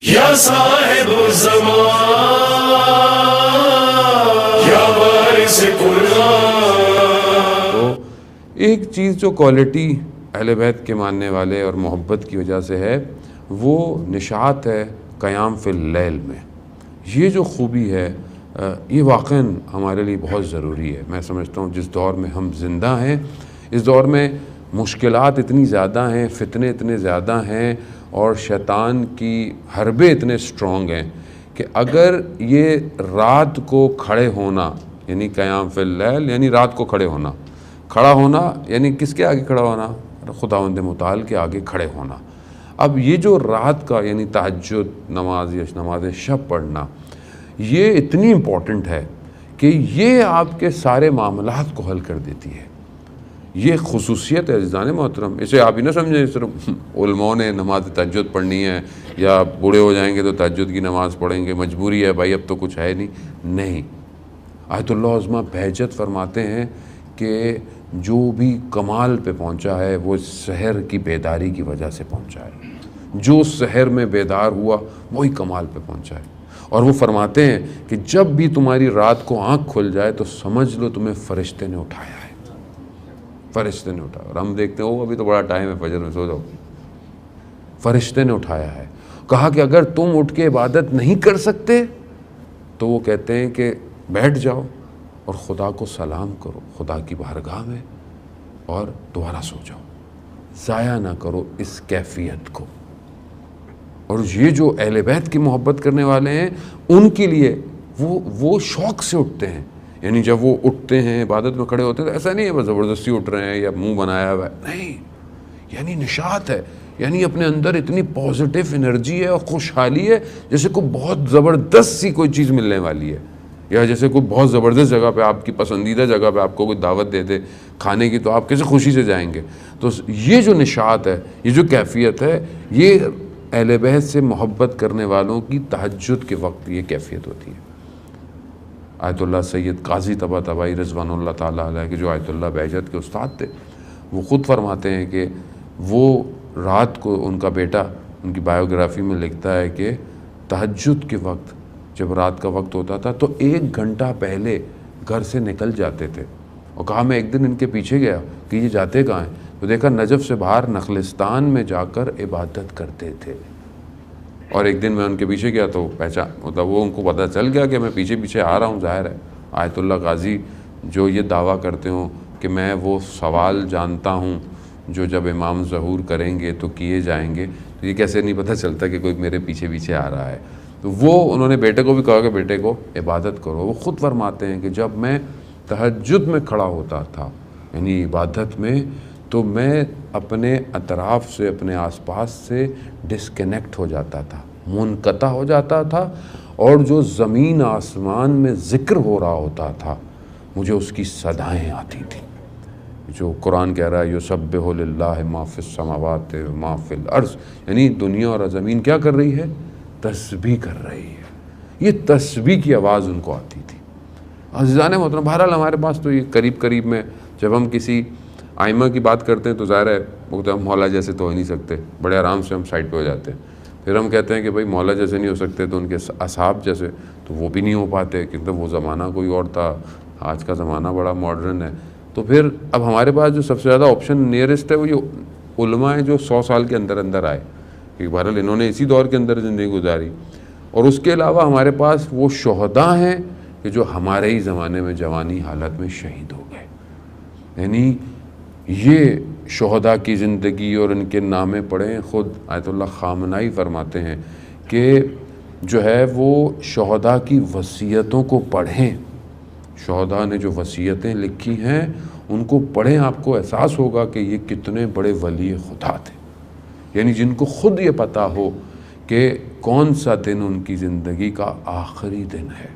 یا صاحب الزمان یا وارث قرآن۔ تو ایک چیز جو کوالٹی اہل بیت کے ماننے والے اور محبت کی وجہ سے ہے وہ نشاط ہے قیام فی اللیل میں۔ یہ جو خوبی ہے یہ واقعاً ہمارے لیے بہت ضروری ہے۔ میں سمجھتا ہوں جس دور میں ہم زندہ ہیں اس دور میں مشکلات اتنی زیادہ ہیں، فتنے اتنے زیادہ ہیں اور شیطان کی حربے اتنے سٹرونگ ہیں کہ اگر یہ رات کو کھڑے ہونا یعنی قیام فی اللیل یعنی رات کو کھڑے ہونا، کھڑا ہونا یعنی کس کے آگے کھڑا ہونا؟ خداوند متعال کے آگے کھڑے ہونا۔ اب یہ جو رات کا یعنی تہجد نماز یا نماز شب پڑھنا یہ اتنی امپورٹنٹ ہے کہ یہ آپ کے سارے معاملات کو حل کر دیتی ہے۔ یہ خصوصیت ہے عزیزان محترم۔ اسے آپ ہی نہ سمجھیں صرف علماء نے نماز تہجد پڑھنی ہے یا بوڑھے ہو جائیں گے تو تہجد کی نماز پڑھیں گے، مجبوری ہے بھائی اب تو کچھ ہے نہیں۔ آیت اللہ عظمہ بہجت فرماتے ہیں کہ جو بھی کمال پہ پہنچا ہے وہ سحر کی بیداری کی وجہ سے پہنچا ہے۔ جو سحر میں بیدار ہوا وہی کمال پہ پہنچا ہے۔ اور وہ فرماتے ہیں کہ جب بھی تمہاری رات کو آنکھ کھل جائے تو سمجھ لو تمہیں فرشتے نے اٹھایا ہے، فرشتے نے اٹھایا۔ اور ہم دیکھتے ہیں ابھی تو بڑا ٹائم ہے، فجر میں سو جاؤ، فرشتے نے اٹھایا ہے۔ کہا کہ اگر تم اٹھ کے عبادت نہیں کر سکتے تو وہ کہتے ہیں کہ بیٹھ جاؤ اور خدا کو سلام کرو خدا کی بارگاہ میں اور دوبارہ سو جاؤ، ضائع نہ کرو اس کیفیت کو۔ اور یہ جو اہل بیت کی محبت کرنے والے ہیں ان کے لیے وہ شوق سے اٹھتے ہیں، یعنی جب وہ اٹھتے ہیں عبادت میں کھڑے ہوتے ہیں تو ایسا نہیں ہے بس زبردستی اٹھ رہے ہیں یا منہ بنایا ہوا ہے، نہیں، یعنی نشاط ہے، یعنی اپنے اندر اتنی پازیٹیو انرجی ہے اور خوشحالی ہے جیسے کوئی بہت زبردست سی کوئی چیز ملنے والی ہے، یا جیسے کوئی بہت زبردست جگہ پہ آپ کی پسندیدہ جگہ پہ آپ کو کوئی دعوت دے دے کھانے کی تو آپ کیسے خوشی سے جائیں گے۔ تو یہ جو نشاط ہے، یہ جو کیفیت ہے، یہ اہل بیت سے محبت کرنے والوں کی تہجد کے وقت یہ کیفیت ہوتی ہے۔ آیت اللہ سید قاضی طباطبائی رضوان اللہ تعالیٰ علیہ کے جو آیت اللہ بہجت کے استاد تھے وہ خود فرماتے ہیں کہ وہ رات کو ان کا بیٹا ان کی بایوگرافی میں لکھتا ہے کہ تہجد کے وقت جب رات کا وقت ہوتا تھا تو 1 گھنٹہ پہلے گھر سے نکل جاتے تھے، اور کہا میں ایک دن ان کے پیچھے گیا کہ یہ جاتے کہاں ہیں تو دیکھا نجف سے باہر نخلستان میں جا کر عبادت کرتے تھے۔ اور ایک دن میں ان کے پیچھے گیا تو مطلب وہ ان کو پتہ چل گیا کہ میں پیچھے پیچھے آ رہا ہوں، ظاہر ہے آیت اللہ غازی جو یہ دعویٰ کرتے ہوں کہ میں وہ سوال جانتا ہوں جو جب امام ظہور کریں گے تو کیے جائیں گے، تو یہ کیسے نہیں پتہ چلتا کہ کوئی میرے پیچھے پیچھے آ رہا ہے۔ تو وہ انہوں نے بیٹے کو بھی کہا کہ بیٹے کو عبادت کرو۔ وہ خود فرماتے ہیں کہ جب میں تہجد میں کھڑا ہوتا تھا یعنی عبادت میں تو میں اپنے اطراف سے اپنے آس پاس سے ڈسکنیکٹ ہو جاتا تھا، منقطع ہو جاتا تھا، اور جو زمین آسمان میں ذکر ہو رہا ہوتا تھا مجھے اس کی صدائیں آتی تھیں، جو قرآن کہہ رہا ہے یسبح للہ ما فی السماوات و ما فی الارض، یعنی دنیا اور زمین کیا کر رہی ہے؟ تسبیح کر رہی ہے۔ یہ تسبیح کی آواز ان کو آتی تھی۔ عزیزان محترم بہرحال ہمارے پاس تو یہ قریب میں جب ہم کسی آئمہ کی بات کرتے ہیں تو ظاہر ہے مولا جیسے تو ہو نہیں سکتے، بڑے آرام سے ہم سائڈ پہ ہو جاتے ہیں۔ پھر ہم کہتے ہیں کہ بھائی مولا جیسے نہیں ہو سکتے تو ان کے اصحاب جیسے تو وہ بھی نہیں ہو پاتے کیونکہ وہ زمانہ کوئی اور تھا، آج کا زمانہ بڑا ماڈرن ہے۔ تو پھر اب ہمارے پاس جو سب سے زیادہ آپشن نیئرسٹ ہے وہ یہ علماء ہیں جو 100 سال کے اندر آئے، کہ بہرحال انہوں نے اسی دور کے اندر زندگی گزاری، اور اس کے علاوہ ہمارے پاس وہ شہداء ہیں کہ جو ہمارے ہی زمانے میں جوانی حالت میں شہید ہو گئے۔ یعنی یہ شہداء کی زندگی اور ان کے نامے پڑھیں، خود آیت اللہ خامنائی فرماتے ہیں کہ جو ہے وہ شہداء کی وصیتوں کو پڑھیں، شہداء نے جو وصیتیں لکھی ہیں ان کو پڑھیں، آپ کو احساس ہوگا کہ یہ کتنے بڑے ولی خدا تھے، یعنی جن کو خود یہ پتہ ہو کہ کون سا دن ان کی زندگی کا آخری دن ہے۔